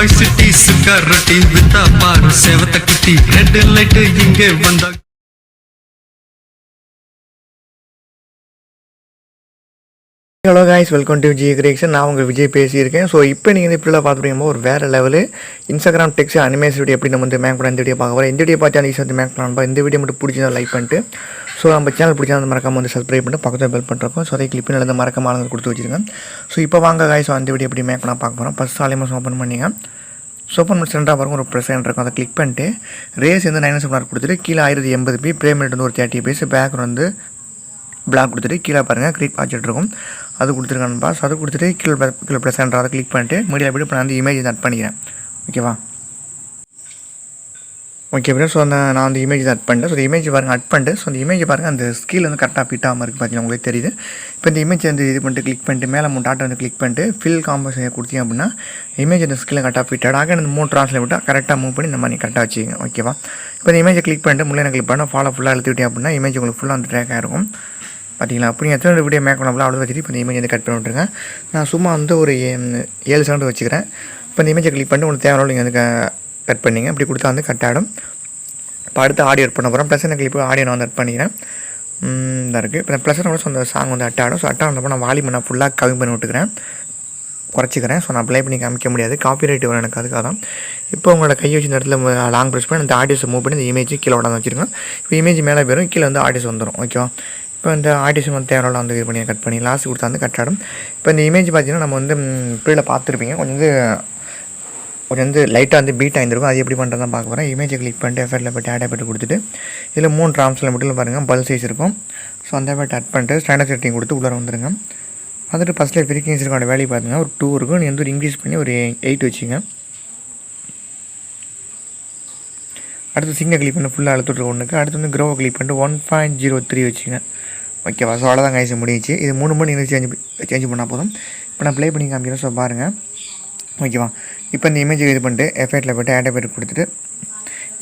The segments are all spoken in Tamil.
பாய் சிட்டி சுக்காரட்டி வித்தா பாரு சேவத்த குட்டி ரெட் லைட் இங்கே வந்தா hello guys, welcome to Vijay creation. நான் உங்கள் விஜய் பேசியிருக்கேன். ஸோ இப்போ நீங்கள் இப்படிலாம் பார்த்துருக்கீங்க ஒரு வேறு level Instagram text animes video எப்படி நம்ம வந்து மேக் பண்ண இந்த வீடியோ பார்க்க போகிறோம். இந்த வீடியோ பார்த்து அந்த வந்து மேக் பண்ணலாம். இந்த வீடியோ மட்டும் பிடிச்சா லைக் பண்ணிட்டு ஸோ நம்ம சேனல் பிடிச்சா அந்த மறக்காம வந்து சப்ஸ்கிரைப் பண்ணிட்டு பக்கத்தில் பெல் பண்ணிருக்கோம். ஸோ அதை கிளிப்பில் எழுத மறக்காம ஆளுங்க கொடுத்து வச்சுருங்க. ஸோ இப்போ வாங்க காய்ஸ், அந்த வீடியோ எப்படி மேக் பண்ண பார்க்க போகிறோம். ஃபஸ்ட் ஆலிமஸ் ஓப்பன் பண்ணிங்க. ஸோ ஓப்பன் பண்ணி சென்டராக பாருங்க ஒரு ப்ரெசென்ட் இருக்கும். அதை கிளிக் பண்ணிட்டு ரேஸ் வந்து 9 கொடுத்துட்டு கீழே 1080p பிரேமிட் வந்து ஒரு 30 பேக்ரவுண்ட் வந்து பிளாக் கொடுத்துட்டு கீழே பாருங்கள் கிளிக் ஆச்சிட்டு இருக்கும். அது கொடுத்துருக்கான்னு பாஸ். அது கொடுத்துட்டு கீழே ப்ளஸ் சென்டர் அதை கிளிக் பண்ணிட்டு மீடியா போய்ட்டு இப்போ நான் வந்து இமேஜ் ஆட் பண்ணிக்கிறேன். ஓகேவா? Okay bro. ஸோ நான் அந்த இமேஜ் ஆட் பண்ணிட்டேன். ஸோ இமேஜ் பாருங்கள் ஆட் பண்ணிட்டு ஸோ அந்த இமேஜ் பாருங்கள் அந்த ஸ்கீல் வந்து கரெக்டாக ஃபிட் ஆகாமல் இருக்குது. பார்த்தீங்கன்னா உங்களுக்கு தெரியுது. இப்போ இந்த இமேஜ் வந்து இது பண்ணிட்டு கிளிக் பண்ணிட்டு மேலே 3 டாட்டை வந்து கிளிக் பண்ணிட்டு ஃபில் காம்போசிஷன் கொடுத்தீங்க அப்படின்னா இமேஜ் அந்த ஸ்கில்லை கரெக்டாக ஃபிட் ஆக அந்த 3 ட்ரான்ஸ்லேட் விட்டால் கரெக்டாக மூவ் பண்ணி இந்த மாதிரி கரெக்டாக வச்சுக்கோங்க. ஓகேவா? இப்போ இந்த இமேஜை கிளிக் பண்ணிட்டு முள்ளே கிளிக் பண்ணால் ஃபாலோ ஃபுல்லாக எழுத்துக்கிட்டே அப்படின்னா இமேஜ் உங்களுக்கு ஃபுல்லாக வந்து ட்ராக் ஆகிருக்கும். பார்த்தீங்களா? அப்படி எத்தனை வீடியோ மேக் பண்ணலாம் அவ்வளோ வச்சுட்டு இப்போ இந்த இமேஜ் வந்து கட் பண்ணி விட்ருங்க. நான் சும்மா வந்து ஒரு 7 செகண்ட் வச்சுக்கிறேன். இப்போ இந்த இமேஜை கிளிக் பண்ணிட்டு உங்களுக்கு தேவையான நீங்கள் வந்து கட் பண்ணிங்க. அப்படி கொடுத்தா வந்து கட் ஆகிடும். இப்போ அடுத்து ஆடியோ எட் பண்ண போகிறேன். ப்ளஸ் எனக்கு இப்போ ஆடியோ நான் வந்து எட் பண்ணிக்கிறேன். இதாக இருக்குது. இப்போ ப்ளஸ் கூட அந்த சாங் வந்து அட் ஆகிடும். ஸோ அட் ஆனப்போ நான் வால்யூம் நான் ஃபுல்லாக கம்மி பண்ணி விட்டுக்கிறேன், குறைச்சிக்கிறேன். ஸோ நான் ப்ளே பண்ணி காமிக்க முடியாது, காப்பிரைட் வரும் எனக்கு. அதுக்காக தான் இப்போ உங்களோட கை வச்சு இந்த இடத்துல லாங் ப்ரெஸ் பண்ணி அந்த ஆடியோஸை மூவ் பண்ணி இந்த இமேஜ் கீழே விடாமல் வச்சுருங்க. இப்போ இமேஜ் மேலே போயிடும், கீழே வந்து ஆடியோஸ் வந்துடும். ஓகேவா? இப்போ இந்த ஆடியோஸ் வந்து தேவையான வந்து இது பண்ணி கட் பண்ணி லாஸ்ட் கொடுத்தா வந்து கட் ஆகிடும். இப்போ இந்த இமேஜ் பார்த்தீங்கன்னா நம்ம வந்து இப்படியில் பார்த்துருப்பீங்க, கொஞ்சம் வந்து லைட்டாக வந்து பீட் ஆகிருக்கும். அது எப்படி பண்ணுறது தான் பார்க்க போகிறேன். இமேஜை கிளிக் பண்ணிட்டு எஃபெக்ட்டில் போய்ட்டு ஆட் எஃபெக்ட் கொடுத்துட்டு இதில் 3 ட்ராம்ஸில் மட்டும் பாருங்கள் பல் சைஸ் இருக்கும். ஸோ அந்த எஃபெக்ட் ஆட் பண்ணிட்டு ஸ்டாண்டர்ட் செட்டிங் கொடுத்து உள்ளே வந்துடுங்க. வந்துட்டு ஃபஸ்ட்டில் ஃப்ரீக்வன்சி இருக்கோட வேல்யூ பார்த்தீங்கன்னா ஒரு 2 இருக்கும். நீங்கள் வந்து ஒரு இன்க்ரீஸ் பண்ணி ஒரு 8 வச்சுங்க. அடுத்து சிங்கை கிளிக் பண்ணி ஃபுல்லாக அழுத்துட்டு ஒன்றுக்கு. அடுத்து வந்து க்ரோவை கிளிக் பண்ணிட்டு 1.03 வச்சுங்க. ஓகேவா? ஸோ அவ்வளோதான் கைஸ் முடிச்சு. இது 3 மணி சேஞ்ச் பண்ணால் போதும். இப்போ நான் ப்ளே பண்ணி காமிக்கிறேன். ஸோ பாருங்கள். ஓகேவா? இப்போ இந்த இமேஜ் இது பண்ணிட்டு எஃபெக்ட்டில் போய்ட்டு ஆட் எஃபெக்ட் கொடுத்துட்டு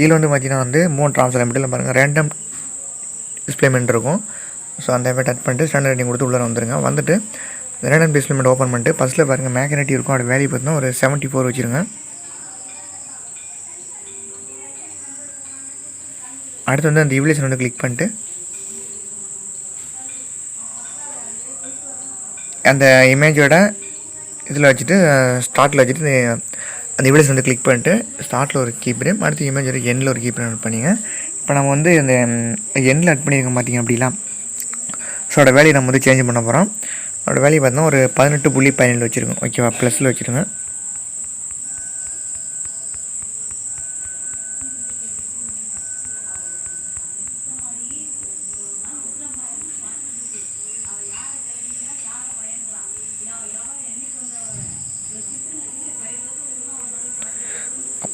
இதில் வந்து பார்த்தீங்கன்னா வந்து 3 ட்ரான்ஸ்ல மட்டும் பாருங்கள் ரேண்டம் டிஸ்பிளேமெண்ட் இருக்கும். ஸோ அந்த எஃபெக்ட் ஆட் பண்ணிட்டு ஸ்டாண்டர்ட் ரேட்டிங் கொடுத்து உள்ளே வந்துருங்க. வந்துட்டு ரேண்டம் டிஸ்பிளேமெண்ட் ஓப்பன் பண்ணிட்டு ஃபஸ்ட்டில் பாருங்கள் மேக்னெட்டிக் இருக்கும். அதோட வேல்யூ பார்த்தீங்கன்னா ஒரு 74 வச்சுருங்க. அடுத்து வந்து அந்த இவல்யூஷன் வந்து கிளிக் பண்ணிட்டு அந்த இமேஜோட இதில் வச்சுட்டு ஸ்டார்ட்டில் வச்சுட்டு அந்த இவல்யூஷன் வந்து கிளிக் பண்ணிட்டு ஸ்டார்ட்டில் ஒரு கீப்ரேம், அடுத்து இமேஜோட எண்ணில் ஒரு கீப்ரேம் ஆட் பண்ணிங்க. இப்போ நம்ம வந்து அந்த எண்ணில் ஆட் பண்ணியிருக்க மாட்டிங்க அப்படிலாம். ஸோ அதோட வேல்யூ நம்ம வந்து சேஞ்ச் பண்ண போகிறோம். அதோட வேல்யூ பார்த்தோன்னா ஒரு 18.17 வச்சுருக்கோம். ஓகேவா? ப்ளஸில் வச்சுருங்க.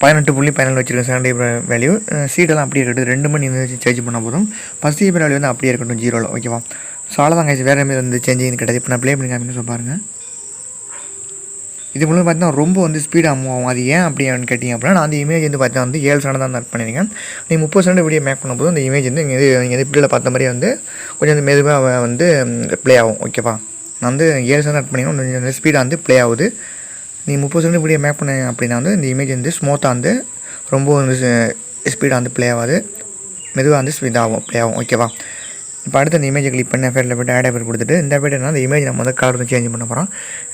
$18.17 வச்சுருக்கேன். செகண்ட் வேல்யூ சீட்டெல்லாம் அப்படியே இருக்கட்டும். 2 மணி வந்து சேஞ்ச் பண்ணால் போதும். ஃபஸ்ட் இயர் வேல்யூ வந்து அப்படியே இருக்கட்டும் 0ல். ஓகேவா? ஸோ அவ்வளோதான் கைஸ், வேறு மாதிரி வந்து சேஞ்சிங் கிடையாது. இப்போ நான் ப்ளே பண்ணி காமின்னு சொல்ல பாருங்கள். இது மூலம் பார்த்தீங்கன்னா ரொம்ப வந்து ஸ்பீடாக மூவ் ஆகும். அது ஏன் அப்படின்னு கேட்டிங்க அப்படின்னா நான் அந்த இமேஜ் வந்து பார்த்தீங்கன்னா வந்து 7 செகண்ட் தான் ஆட் பண்ணியிருக்கேன். நீங்கள் 30 செகண்ட் வீடியோ மேக் பண்ணும்போது அந்த இமேஜ் வந்து நீங்கள் இப்படியில் பார்த்த மாதிரியே வந்து கொஞ்சம் மெதுவாக வந்து ப்ளே ஆகும். ஓகேவா? நான் வந்து 7 செகண்ட் ஆட் பண்ணிங்கன்னா கொஞ்சம் ஸ்பீடாக வந்து ப்ளே ஆகுது. நீங்கள் 30 செகண்ட் வீடியோ மேக் பண்ண அப்படின்னா வந்து இந்த இமேஜ் வந்து ஸ்மூத்தாக வந்து ரொம்ப வந்து ஸ்பீடாக வந்து ப்ளே ஆகாது, மெதுவாக வந்து ஸ்பீடாகும் ப்ளே ஆகும். ஓகேவா? இப்போ அடுத்து இந்த இமேஜை கிளிக் பண்ணி எஃபெக்ட்டில் போய்ட்டு ஆட் எஃபெக்ட் கொடுத்துட்டு இந்த எஃபெக்ட் என்ன அந்த இமேஜ் நம்ம வந்து கலர் வந்து சேஞ்ச் பண்ண போகிறோம்.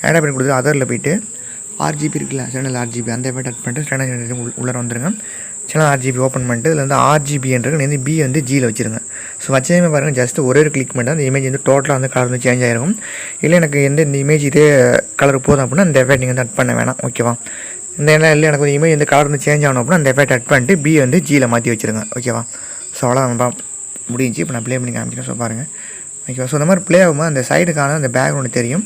ஆட் எஃபெக்ட் கொடுத்துட்டு அதரில் போய்ட்டு RGB இருக்குல்ல, சேனல் RGB அந்த எஃபெக்ட் ஆட் பண்ணிட்டு ஸ்டாண்டர்ட் உள்ளே வந்துருங்க. சேனல் RGB ஓப்பன் பண்ணிட்டு இதில் வந்து RGBன்றது வந்து B வந்து Gயில் வச்சுருங்க. ஸோ வச்சதுமே பாருங்கள் ஜஸ்ட் ஒரே ஒரு கிளிக் பண்ணிட்டு அந்த இமேஜ் வந்து டோட்டலாக வந்து கலர் வந்து சேஞ்ச் ஆகிருக்கும். இல்லை எனக்கு இந்த இமேஜ் இதே கலர் போதும் அப்படின்னா இந்த எஃபெக்ட் நீங்கள் வந்து ஆட் பண்ண வேணாம். ஓகேவா? இந்த இல்லை எனக்கு ஒரு இமேஜ் வந்து கலர் வந்து சேஞ்ச் ஆகணும் அப்படின்னா அந்த எஃபெக்ட் ஆட் பண்ணிட்டு B வந்து Gயில் மாற்றி வச்சுருங்க. ஓகேவா? ஸோ அவ்வளோதான் முடிஞ்சு. இப்போ நான் ப்ளே பண்ணி காமிக்கிறேன். ஸோ பாருங்கள். ஓகேவா? ஸோ இந்த மாதிரி ப்ளே ஆகும்போது அந்த சைடுக்கான அந்த பேக்ரவுண்டு தெரியும்.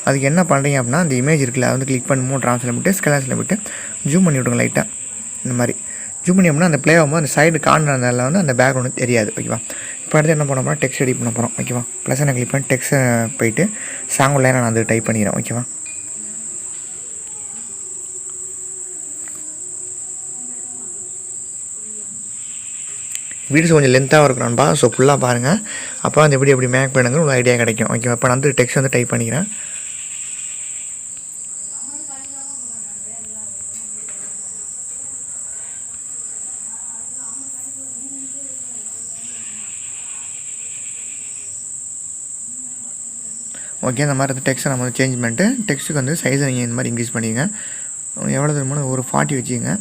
அதுக்கு என்ன பண்ணுறீங்க அப்படின்னா அந்த இமேஜ் இருக்குல்ல அதை வந்து கிளிக் பண்ணி 3 ட்ரான்ஸ்ல விட்டு ஸ்கேலர்ஸில் விட்டு ஜூம் பண்ணி விட்டுங்க லைட்டாக. இந்த மாதிரி ஜூம் பண்ணி அப்படின்னா அந்த ப்ளே ஆகும்போது அந்த சைடு கார்னரில் வந்து அந்த பேக்ரவுண்டு தெரியாது. ஓகேவா? இப்போ அடுத்து என்ன பண்ண போகிறோம், டெக்ஸ்ட் எடிட் பண்ண போகிறோம். ஓகேவா? ப்ளஸ் என்ன கிளிக் பண்ணி டெக்ஸ்ட்டை போயிட்டு சாங் லைனை நான் வந்து டைப் பண்ணிக்கிறேன். ஓகேவா? வீடியோஸ் கொஞ்சம் லென்த்தாக இருக்கணும்பா. ஸோ ஃபுல்லாக பாருங்கள். அப்போ அந்த எப்படி மேக் பண்ணுங்க ஒரு ஐடியா கிடைக்கும். ஓகேவா? இப்போ நான் வந்து டெக்ஸ்ட் வந்து டைப் பண்ணிக்கிறேன். ஓகே, இந்த மாதிரி வந்து டெக்ஸ்ட்டை நம்ம வந்து சேஞ்ச் பண்ணிட்டு டெக்ஸ்ட்டுக்கு வந்து சைஸை நீங்கள் இந்த மாதிரி இன்க்ரீஸ் பண்ணிக்கங்க. எவ்வளோ தருமோ ஒரு 40 வச்சுக்கோங்க.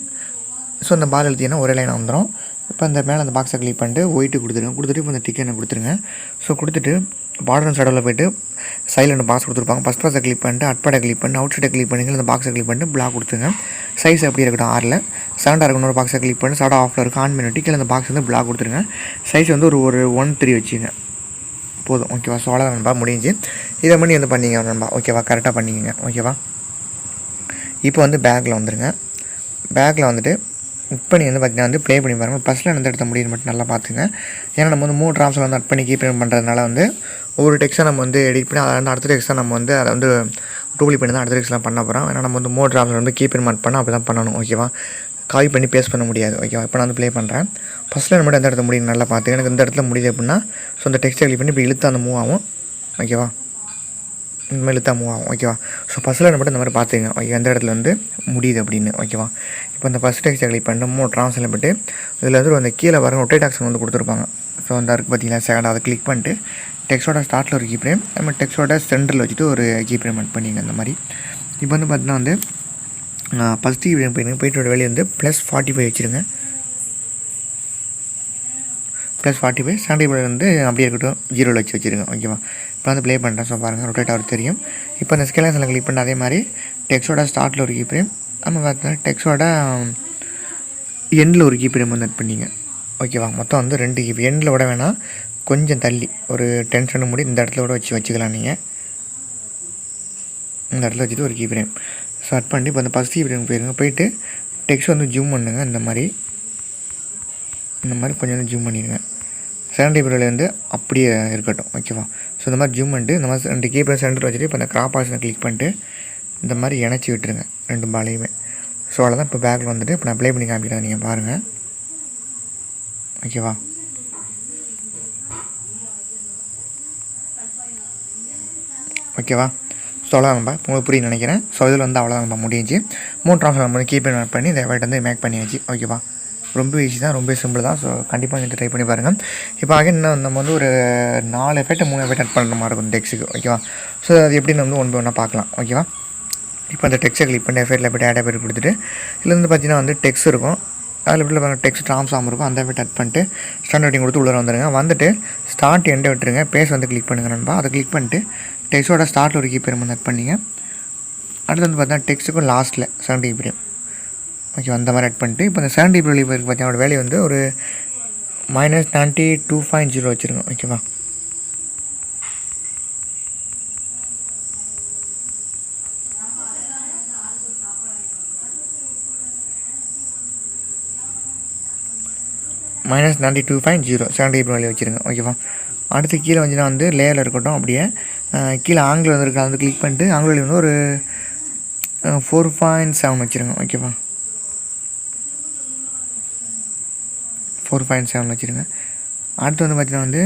ஸோ அந்த பால் எழுத்திங்கன்னா ஒரே லைனாக வந்துடும். இப்போ அந்த மேலே அந்த பாக்ஸை கிளிக் பண்ணிட்டு ஒயிட்டு கொடுத்துட்டு இப்போ இந்த டிக்கெட்டை கொடுத்துருங்க. ஸோ கொடுத்துட்டு பார்டர் சைடில் போய்ட்டு சைடில் பாக்ஸ் கொடுத்துருப்பாங்க. ஃபஸ்ட் பாக்ஸை கிளிக் பண்ணிட்டு அட்படை கிளிக் பண்ணிட்டு அவுட் சைடை கிளிக் பண்ணிங்க. இந்த பாக்ஸை கிளிக் பண்ணிட்டு பிளாக் கொடுத்துருங்க. சைஸ் எப்படி இருக்கட்டும் 6ல் 7 இருக்கணும். ஒரு பாக்ஸை கிளிக் பண்ணி ஷார்ட் ஆஃபில் இருக்கும் ஆன் பண்ணிட்டு கீழே அந்த பாக்ஸ் வந்து பிளாக் கொடுத்துருங்க. சைஸ் வந்து ஒரு 1.3 வச்சுங்க போதும். ஓகேவா? ஸோ அவ்வளோ நண்பா முடிஞ்சு. இதை பண்ணி வந்து பண்ணிங்க நண்பா. ஓகேவா? கரெக்டாக பண்ணிக்கங்க. ஓகேவா? இப்போ வந்து பேக்கில் வந்துடுங்க. பேக்கில் வந்துட்டு இப்போ நீங்கள் வந்து பார்த்தீங்கன்னா வந்து ப்ளே பண்ணி பாருங்கள். ஃபஸ்ட்டில் எந்த இடத்த முடியுது மட்டும் நல்லா பார்த்துங்க. ஏன்னா நம்ம வந்து 3 ட்ராப்ஸில் வந்து அட் பண்ணி கீப் பண்ணுறதுனால வந்து ஒவ்வொரு டெக்ஸ்ட்டை நம்ம வந்து எடிட் பண்ணி அதை வந்து அடுத்த டெக்ஸ்ட்டாக நம்ம வந்து அதை வந்து டூப்ளி பண்ணி தான் அடுத்த டெக்ஸ்ட்லாம் பண்ண போகிறோம். ஏன்னா நம்ம வந்து 3 ட்ராப்ஸில் வந்து கீப் பண்ண அப்படி தான் பண்ணணும். ஓகேவா? காப்பி பண்ணி பேஸ்ட் பண்ண முடியாது. ஓகேவா? இப்போ நான் வந்து ப்ளே பண்ணுறேன். ஃபஸ்ட்டில் நம்ம எந்த இடத்த முடியும் நல்லா பார்த்துங்க. எனக்கு இந்த இடத்துல முடியுது அப்படின்னா ஸோ அந்த டெக்ஸ்ட்டை கிளிக் பண்ணி இப்போ இழுத்து அந்த மூவ் ஆகும். ஓகேவா? இந்த மாதிரி இழுத்தா மூவ் ஆகும். ஓகேவா? ஸோ ஃபஸ்ட்டில் மட்டும் இந்த மாதிரி பார்த்துங்க. ஓகே, எந்த இடத்துல வந்து முடியுது அப்படின்னு. ஓகேவா? இப்போ இந்த ஃபஸ்ட் டெக்ஸ்ட்டை கிளிக் பண்ணிட்டு 3 ட்ரான்ஸ்ஃபரில் போய்ட்டு இதில் வந்து அந்த கீழே வர ரொட்டேட் ஆக்ஷன் வந்து கொடுத்துருப்பாங்க. ஸோ அந்த இருக்குது பார்த்தீங்களா செகண்ட், அதை கிளிக் பண்ணிட்டு டெக்ஸ்ட்டோட ஸ்டார்ட்டில் ஒரு கீ ஃப்ரேம் நம்ம டெக்ஸ்ட்டோட சென்டரில் வச்சுட்டு ஒரு கீ ஃப்ரேம் ஆட் பண்ணிங்க. அந்த மாதிரி இப்போ வந்து பார்த்தீங்கன்னா வந்து ஃபஸ்ட் கீ ஃப்ரேம் போய்ட்டு வெளியே வந்து +45 வச்சுருங்க. +45 75 வந்து அப்படியே இருக்கட்டும் 0 வச்சுருங்க. ஓகேவா? இப்போ வந்து ப்ளே பண்ணுறேன். ஸோ பாருங்கள் ரொட்டேட் ஆகிறது தெரியும். இப்போ அந்த ஸ்கேலன்ஸில் கிளிக் பண்ண அதே மாதிரி டெக்ஸ்ட்டோட ஸ்டார்ட்டில் ஒரு கீ ஃப்ரேம் நம்ம பார்த்தீங்கன்னா டெக்ஸ்ட்டோட எண்டில் ஒரு கீ ஃப்ரேம் வந்து ஆட் பண்ணிங்க. ஓகேவா? மொத்தம் வந்து 2 கீ எண்டில் விட வேணாம், கொஞ்சம் தள்ளி ஒரு 10 செகண்ட் முடி இந்த இடத்துல கூட வச்சுக்கலாம். நீங்கள் இந்த இடத்துல வச்சுட்டு ஒரு கீ ஃப்ரேம் ஸோ ஆட் பண்ணி இப்போ அந்த ஃபஸ்ட் கீ ஃப்ரேம் போயிட்டு டெக்ஸ்ட் வந்து ஜூம் பண்ணுங்க. இந்த மாதிரி கொஞ்சம் வந்து ஜூம் பண்ணிடுங்க. செகண்ட் கீபோர்டில் வந்து அப்படியே இருக்கட்டும். ஓகேவா? ஸோ இந்த மாதிரி ஜூம் பண்ணிட்டு இந்த மாதிரி 2 கீபோர்ட் சென்டர் வச்சுட்டு இப்போ அந்த கிராப் ஆப்ஷனை கிளிக் பண்ணிட்டு இந்த மாதிரி இணைச்சி விட்டுருங்க 2 பாலையுமே. ஸோ அவ்வளோதான். இப்போ பேக்கில் வந்துட்டு இப்போ நான் ப்ளே பண்ணி காமிக்கிறேன், நீங்கள் பாருங்கள். ஓகேவா? ஓகேவா? ஸோ அவ்வளோதான் நம்ம உங்களுக்கு புரியும் நினைக்கிறேன். ஸோ இதில் வந்து அவ்வளோதான் நம்ம முடிஞ்சு 3 ட்ரான்ஸ்ஃபர் நம்ம கீபோர்ட் பண்ணி இந்த வேட் வந்து மேக் பண்ணியாச்சு. ஓகேவா? ரொம்ப ஈஸி தான், ரொம்ப சிம்பிள் தான். ஸோ கண்டிப்பாக நீங்கள் ட்ரை பண்ணி பாருங்கள். இப்போ இன்னும் நம்ம வந்து ஒரு 4 எஃபெக்ட் 3 எஃபெக்ட் ஆட் பண்ணுற மாதிரி இருக்கும் டெக்ஸ்ட்டுக்கு. ஓகேவா? ஸோ அது எப்படி நம்ம வந்து ஒன் பை ஒன்றா பார்க்கலாம். ஓகேவா? இப்போ அந்த டெக்ஸ்ட்டை கிளிக் பண்ணி எஃபெக்ட்டில் போய்ட்டு ஆட் எஃபெக்ட் கொடுத்துட்டு இதில் வந்து பார்த்தீங்கன்னா வந்து டெக்ஸ்ட் இருக்கும். அதில் எப்படி டெக்ஸ்ட் ட்ரான்ஸ்ஃபார்ம் இருக்கும். அந்த எஃபெக்ட் ஆட் பண்ணிட்டு ஸ்டாண்ட் ரைட்டிங் கொடுத்து உள்ளே வந்துடுங்க. வந்துட்டு ஸ்டார்ட் எண்டை விட்டுருங்க. பேஸ் வந்து கிளிக் பண்ணுங்க நண்பா. அதை கிளிக் பண்ணிட்டு டெக்ஸ்ட்டோட ஸ்டார்ட்டில் ஒரு கீ ஃப்ரேம் வந்து ஆட் பண்ணிங்க. அடுத்து வந்து பார்த்தீங்கன்னா டெக்ஸ்ட்டுக்கும் லாஸ்ட்டில் 70 கீ ஃப்ரேம். ஓகே, அந்த மாதிரி ஆட் பண்ணிட்டு இப்போ இந்த 70 கீ ஃப்ரேம் பார்த்தீங்கன்னா வேல்யூ வந்து ஒரு -92.0 வச்சுருங்க. ஓகேவா? -92.0 70 கீ ஃப்ரேம் வச்சுருங்க. ஓகேவா? அடுத்து கீழே வந்துன்னா வந்து லேயரில் இருக்கட்டும். அப்படியே கீழே ஆங்கிள் வந்து இருக்கா வந்து கிளிக் பண்ணிட்டு ஆங்கிள் வந்து ஒரு 4.7 வச்சுருங்க. ஓகேவா? 4.7 வச்சுருங்க. அடுத்து வந்து பார்த்தீங்கன்னா வந்து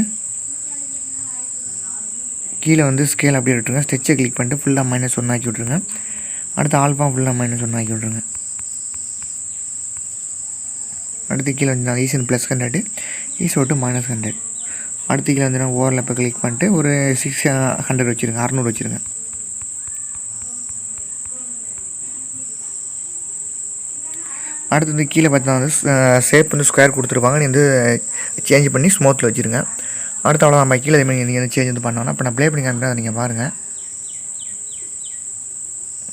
கீழே வந்து ஸ்கேல் அப்படியே விட்டுருங்க. ஸ்டெச்சை கிளிக் பண்ணிட்டு ஃபுல்லாக -1 ஆக்கி விட்ருங்க. அடுத்து ஆல்ஃபா ஃபுல்லாக -1 ஆக்கி விட்ருங்க. அடுத்து கீழே வந்து ஈஸன் +100 ஈஸோட்டு -100. அடுத்து கீழே வந்து ஓவரில் இப்போ கிளிக் பண்ணிட்டு ஒரு 600 வச்சுருங்க. 600 வச்சுருங்க. அடுத்து வந்து கீழே பார்த்தீங்கன்னா வந்து ஷேப் வந்து ஸ்கொயர் கொடுத்துருப்பாங்க. நீ வந்து சேஞ்ச் பண்ணி ஸ்மூத்தில் வச்சுருங்க. அடுத்து அவ்வளோ நம்ம கீழே நீங்கள் வந்து சேஞ்ச் வந்து பண்ணோன்னா இப்போ நான் ப்ளே பண்ணி காமிக்கிறேன், அதை நீங்கள் பாருங்கள்.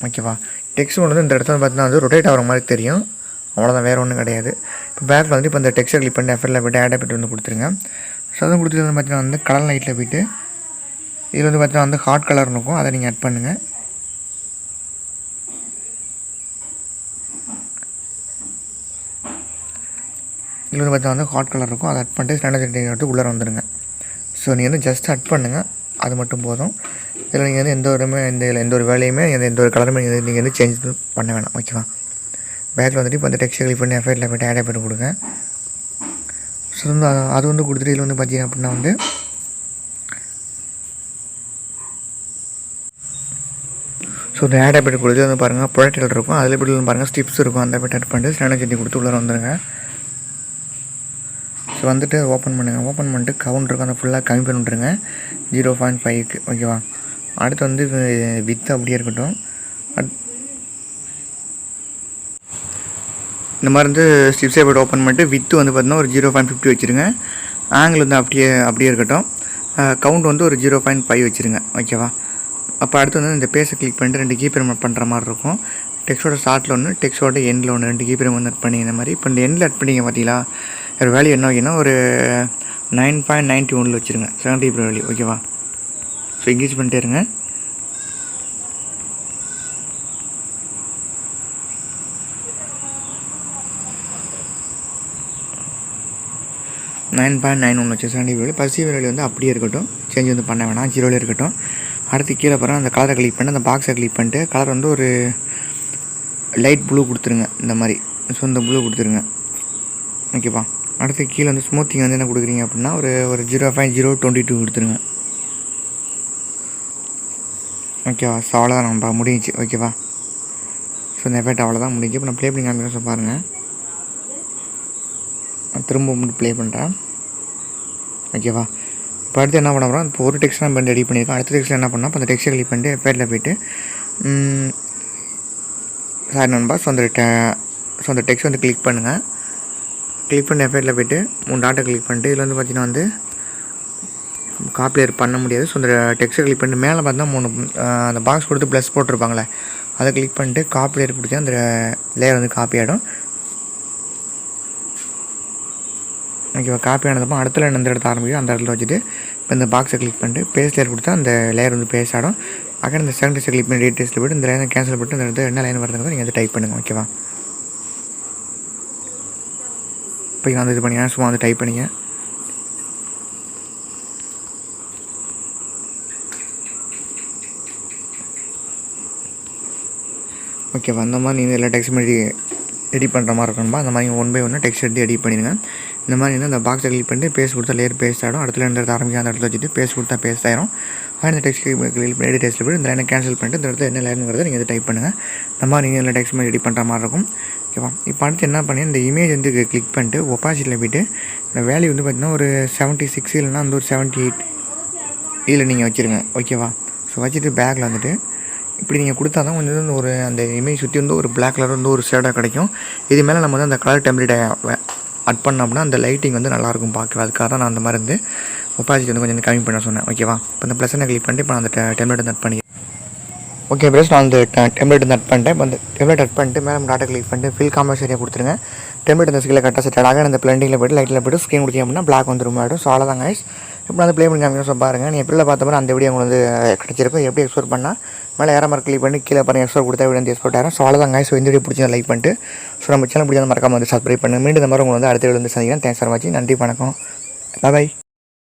ஓகேவா? டெக்ஸ்ட் ஒன்று வந்து இந்த இடத்துல பார்த்தீங்கன்னா வந்து ரொட்டேட் ஆகிற மாதிரி தெரியும். அவ்வளோதான், வேறு ஒன்றும் கிடையாது. இப்போ பேக்கில் வந்து இப்போ இந்த டெக்ஸ்ட்டை கிளிக் பண்ணி எஃபெக்ட்டில் போய்ட்டு ஆட் எஃபெக்ட் வந்து கொடுத்துருங்க. ஸோ அதுவும் கொடுத்துட்டு வந்து பார்த்தீங்கன்னா வந்து கலர் லைட்டில் போய்ட்டு இதில் வந்து பார்த்தீங்கன்னா வந்து ஹாட் கலர் இருக்கும், அதை நீங்கள் ஆட் பண்ணுங்கள். இதில் வந்து பார்த்தீங்கன்னா வந்து ஹாட் கலர் இருக்கும், அதை ஆட் பண்ணிட்டு ஸ்டாண்டர்ட் விட்டு உள்ளே வந்துடுங்க. ஸோ நீங்கள் வந்து ஜஸ்ட் ஆட் பண்ணுங்கள், அது மட்டும் போதும். இதில் நீங்கள் வந்து எந்த ஒரு வேலையுமே எந்த ஒரு கலருமே நீங்கள் வந்து சேஞ்ச் பண்ண வேணாம். ஓகேவா? பேக்கில் வந்துட்டு இப்போ அந்த டெக்ஸ்ட்டை கிளிக் பண்ணி எஃபெக்ட்டில் போய்ட்டு ஆட் எஃபெக்ட் கொடுங்க. ஸோ வந்து அது வந்து கொடுத்துட்டு இதில் வந்து பார்த்தீங்க அப்படின்னா வந்து ஸோ இந்த ஆட் எஃபெக்ட் கொடுத்து வந்து பாருங்கள் ப்ரொடக்டில் இருக்கும், அதில் எப்படி பாருங்கள் ஸ்டிப்ஸ் இருக்கும், அந்த எஃபெக்ட் ஆட் பண்ணிட்டு ஸ்டாண்டர்ட் கொடுத்து உள்ளே வந்துடுங்க. ஸோ வந்துட்டு ஓப்பன் பண்ணுங்கள். ஓப்பன் பண்ணிட்டு கவுண்ட் இருக்கும், அந்த ஃபுல்லாக கம்மி பண்ணி விட்ருங்க 0.5க்கு. ஓகேவா? அடுத்து வந்து வித் அப்படியே இருக்கட்டும். இந்த மாதிரி வந்து ஸ்லிப் சேப்பர் ஓப்பன் பண்ணிட்டு வித்து வந்து பார்த்தீங்கன்னா ஒரு 0.50 வச்சுருங்க. ஆங்கிள் வந்து அப்படியே இருக்கட்டும். கவுண்ட் வந்து ஒரு 0.5 வச்சுருங்க. ஓகேவா? அப்போ அடுத்து வந்து இந்த பேஸை கிளிக் பண்ணிட்டு 2 கீப்பர் பண்ணுற மாதிரி இருக்கும். டெக்ஸ்டோட ஸ்டார்ட்டில் ஒன்று, டெக்ஸ்டோட எண்டில் ஒன்று, 2 கீப்பர் வந்து அட் பண்ணி இந்த மாதிரி. இப்போ இந்த எண்டில் அட் பண்ணிங்க பார்த்தீங்களா, ஒரு வேல்யூ என்ன வைக்கணும்னா ஒரு 9.91 வச்சுருங்க. 70 வேல்யூ. ஓகேவா? ஸோ இன்க்ரீஸ் பண்ணிட்டே இருங்க. $9.91 வச்சு 70 வேல்யூ. பர்சீவ் வேல்யூ வந்து அப்படியே இருக்கட்டும். சேஞ்ச் வந்து பண்ண வேணாம், 0 இருக்கட்டும். அடுத்து கீழே பாருங்கள், அந்த கலரை கிளிக் பண்ணி அந்த பாக்ஸை கிளிக் பண்ணிட்டு கலர் வந்து ஒரு லைட் ப்ளூ கொடுத்துருங்க. இந்த மாதிரி ஸோ இந்த ப்ளூ கொடுத்துருங்க. ஓகேவா? அடுத்து கீழே வந்து ஸ்மூத்திங் வந்து என்ன கொடுக்குறீங்க அப்படின்னா ஒரு 0.022 கொடுத்துருங்க. ஓகேவா? ஸோ அவ்வளோதான் நம்ம முடிஞ்சிச்சு. ஓகேவா? ஸோ இந்த எஃபெக்ட் அவ்வளோதான் முடிஞ்சு. இப்போ நான் ப்ளே பண்ணி காமிக்கிறேன். பாருங்கள், திரும்ப ப்ளே பண்ணுறேன். ஓகேவா? இப்போ அடுத்து என்ன பண்ண போகிறோம், இப்போ ஒரு டெக்ஸ்ட் நம்ம ரெடி பண்ணியிருக்கோம். அடுத்த டெக்ஸ்ட் என்ன பண்ணால் இப்போ அந்த டெக்ஸ்ட்டை கிளிக் பண்ணிட்டு எஃபெக்ட்டில் போய்ட்டு சாரி நண்பா, ஸோ அந்த டெக்ஸ்ட் வந்து கிளிக் பண்ணுங்கள். கிளிக் பண்ணி எஃபெக்ட்டில் போய்ட்டு 3 டாட்டை கிளிக் பண்ணிட்டு இதில் வந்து பார்த்திங்கன்னா வந்து காப்பியர் பண்ண முடியாது. ஸோ அந்த டெக்ஸ்ட்டை கிளிக் பண்ணிட்டு மேலே பார்த்தா 3 அந்த பாக்ஸ் கொடுத்து ப்ளஸ் போட்டிருப்பாங்களே, அதை கிளிக் பண்ணிட்டு காப்பியர் கொடுத்து அந்த லேயர் வந்து காப்பி ஆகிடும். ஓகேவா? காப்பி ஆனதுப்போ இடத்துல எந்த இடத்த ஆரம்பிக்கும் அந்த இடத்துல வச்சுட்டு இப்போ இந்த பாக்ஸை கிளிக் பண்ணிட்டு பேஸ்ட் லேயர் கொடுத்தா அந்த லேயர் வந்து பேஸ்ட் ஆகிடும். அங்கே இந்த செகண்ட் டெஸ்ட்டை கிளிக் பண்ணி டேட்டில் போய்ட்டு இந்த லைனை கேன்சல் பண்ணிட்டு இந்த இடத்துல என்ன லைன் வருதுங்கிறத நீங்கள் வந்து டைப் பண்ணுங்கள். ஓகேவா? இப்போ நான் வந்து இது பண்ணிங்க சும்மா வந்து டைப் பண்ணிங்க. ஓகேவா? அந்த மாதிரி நீங்கள் எல்லா டெக்ஸ்ட் எடிட் பண்ணுற மாதிரி இருக்கணுமா, அந்த மாதிரி 1 by 1 டெக்ஸ்ட் எடுத்து எடிட் பண்ணிடுங்க. இந்த மாதிரி வந்து அந்த பாக்ஸை கிளிக் பண்ணிட்டு பேஸ்ட் கொடுத்தா லேயர் பேஸ்ட் ஆகிடும். இடத்துல எந்த இடத்த ஆரம்பிக்கும் அந்த இடத்துல வச்சுட்டு பேஸ்ட் கொடுத்தா பேஸ்ட் ஆகிடும். அந்த டெக்ஸ்ட் கிளிக் பண்ணி எடிட் டெக்ஸ்ட்டில் போய்ட்டு இந்த லைனை கேன்சல் பண்ணிட்டு இந்த இடத்துல என்ன லைனுங்கிறத நீங்கள் டைப் பண்ணுங்கள். இந்த மாதிரி நீங்கள் எல்லா டெக்ஸ்ட் எடிட் பண்ணுற மாதிரி இருக்கும். ஓகேவா? இப்போ அடுத்து என்ன பண்ணி இந்த இமேஜ் வந்து கிளிக் பண்ணிட்டு ஒப்பாசிட்டியில் போய்ட்டு இந்த வேல்யூ வந்து பார்த்திங்கன்னா ஒரு 76 இல்லைனா வந்து ஒரு 78 இதில் நீங்கள் வச்சுருங்க. ஓகேவா? ஸோ வச்சுட்டு பேக்கில் வந்துட்டு இப்படி நீங்கள் கொடுத்தா தான் கொஞ்சம் வந்து ஒரு அந்த இமேஜ் சுற்றி வந்து ஒரு பிளாக் கலர் வந்து ஒரு ஷேடாக கிடைக்கும். இது மேலே நம்ம வந்து அந்த கலர் டெம்ப்ளேட்டை அட் பண்ணோம் அப்படின்னா அந்த லைட்டிங் வந்து நல்லாயிருக்கும் பார்க்கவே. அதுக்காக தான் நான் அந்த மாதிரி வந்து ஒப்பாசிட்டி வந்து கொஞ்சம் கம்மி பண்ண சொன்னேன். ஓகேவா? இப்போ இந்த ப்ளஸ்ஸை கிளிக் பண்ணிட்டு இப்போ அந்த டெம்ப்ளேட் வந்து அட் பண்ணி ஓகே ப்ளஸ் நான் அந்த டெம்ப்ளேட் வந்து அட் பண்ணிட்டேன். இப்போ அந்த டெம்ப்ளேட் அட் பண்ணிட்டு மேலே டாட்டா கிளிக் பண்ணிட்டு ஃபில் காமர்ஸ் ஏரியா கொடுத்துருங்க. டெம்ப்ளேட் அந்த ஸ்கில்ல கரெக்டாக செட் ஆக அந்த பிளண்டிங்கில் போய்ட்டு லைட்டில் போய்ட்டு ஸ்க்ரீன் கொடுத்தீங்க அப்படின்னா பிளாக் வந்து ரொம்ப ஆகிடும். ஸோ அவ்வளோதான் கைஸ். இப்போ வந்து ப்ளே பண்ணி காமிக்கணும். பாருங்கள், நீங்கள் எப்படியில் பார்த்த மாதிரி அந்த வீடியோ உங்களுக்கு வந்து கிடச்சிருக்கும். எப்படி எக்ஸ்போர்ட் பண்ணால் மேலே ஏற மாதிரி கிளிக் பண்ணி கீழே பாருங்கள் எக்ஸ்போர்ட் கொடுத்தா வீடியோ வந்து எக்ஸ்போர்ட் ஆகிடும். ஸோ அவ்வளோதான் கைஸ். ஸோ இந்த வீடியோ பிடிச்சா லைக் பண்ணிட்டு ஸோ நம்ம சேனல் பிடிச்சா மறக்காம வந்து சப்ஸ்கிரைப் பண்ணுங்கள். மீண்டும் இந்த மாதிரி உங்களுக்கு வந்து அடுத்த வீடியோ வந்து சந்திக்கிறேன். தேங்க்ஸ் ஃபார் வாட்சிங். நன்றி, வணக்கம், பாய்.